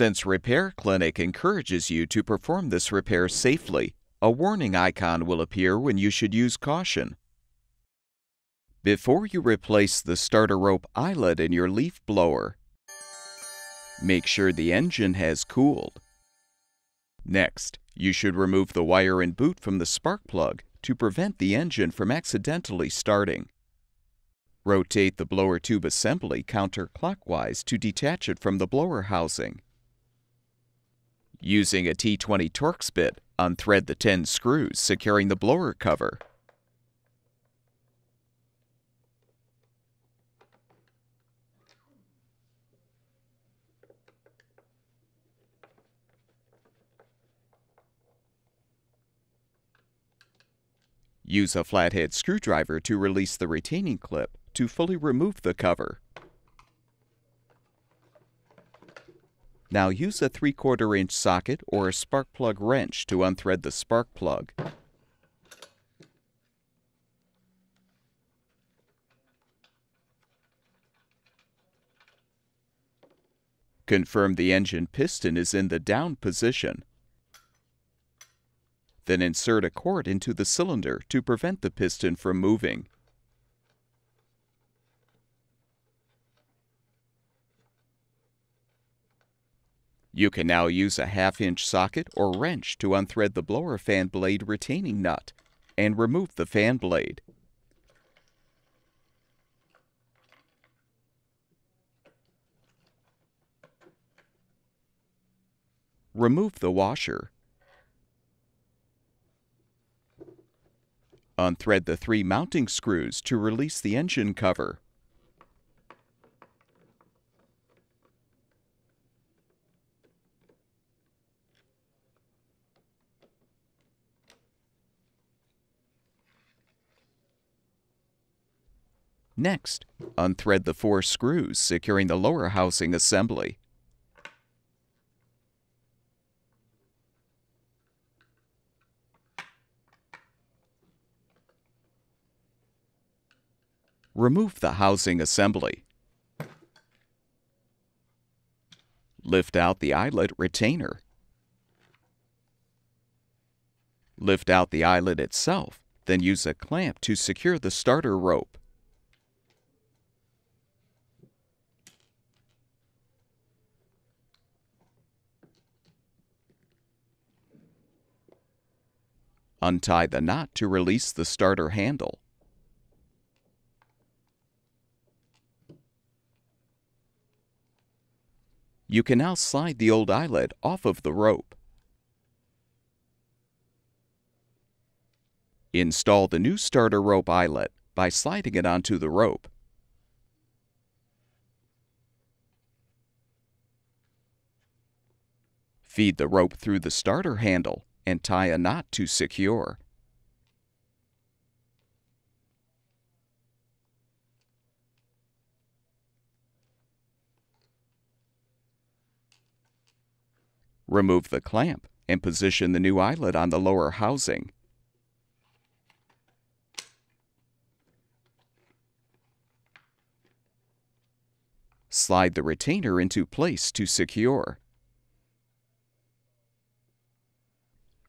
Since Repair Clinic encourages you to perform this repair safely, a warning icon will appear when you should use caution. Before you replace the starter rope eyelet in your leaf blower, make sure the engine has cooled. Next, you should remove the wire and boot from the spark plug to prevent the engine from accidentally starting. Rotate the blower tube assembly counterclockwise to detach it from the blower housing. Using a T20 Torx bit, unthread the 10 screws securing the blower cover. Use a flathead screwdriver to release the retaining clip to fully remove the cover. Now use a 3/4 inch socket or a spark plug wrench to unthread the spark plug. Confirm the engine piston is in the down position. Then insert a cord into the cylinder to prevent the piston from moving. You can now use a 1/2 inch socket or wrench to unthread the blower fan blade retaining nut and remove the fan blade. Remove the washer. Unthread the 3 mounting screws to release the engine cover. Next, unthread the 4 screws securing the lower housing assembly. Remove the housing assembly. Lift out the eyelet retainer. Lift out the eyelet itself, then use a clamp to secure the starter rope. Untie the knot to release the starter handle. You can now slide the old eyelet off of the rope. Install the new starter rope eyelet by sliding it onto the rope. Feed the rope through the starter handle and tie a knot to secure. Remove the clamp and position the new eyelet on the lower housing. Slide the retainer into place to secure.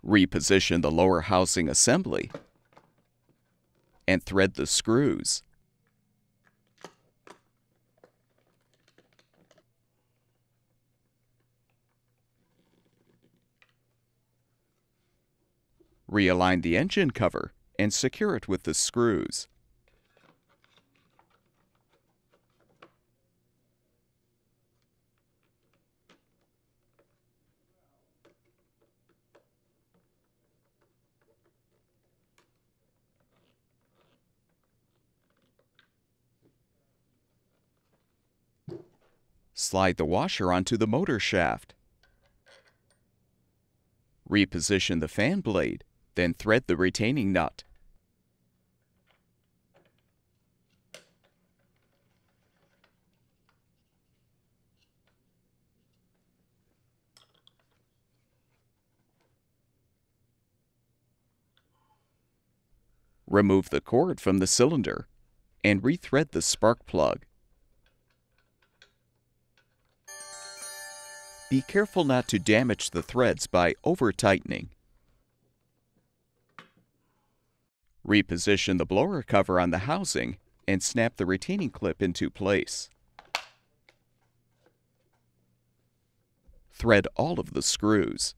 Reposition the lower housing assembly and thread the screws. Realign the engine cover and secure it with the screws. Slide the washer onto the motor shaft. Reposition the fan blade, then thread the retaining nut. Remove the cord from the cylinder and rethread the spark plug. Be careful not to damage the threads by over-tightening. Reposition the blower cover on the housing and snap the retaining clip into place. Thread all of the screws.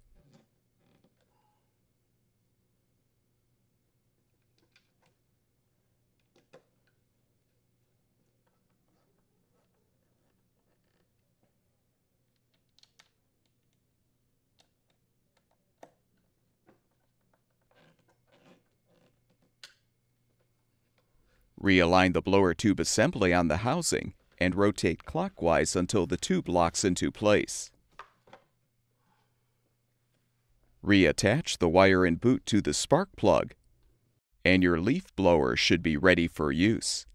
Realign the blower tube assembly on the housing and rotate clockwise until the tube locks into place. Reattach the wire and boot to the spark plug, and your leaf blower should be ready for use.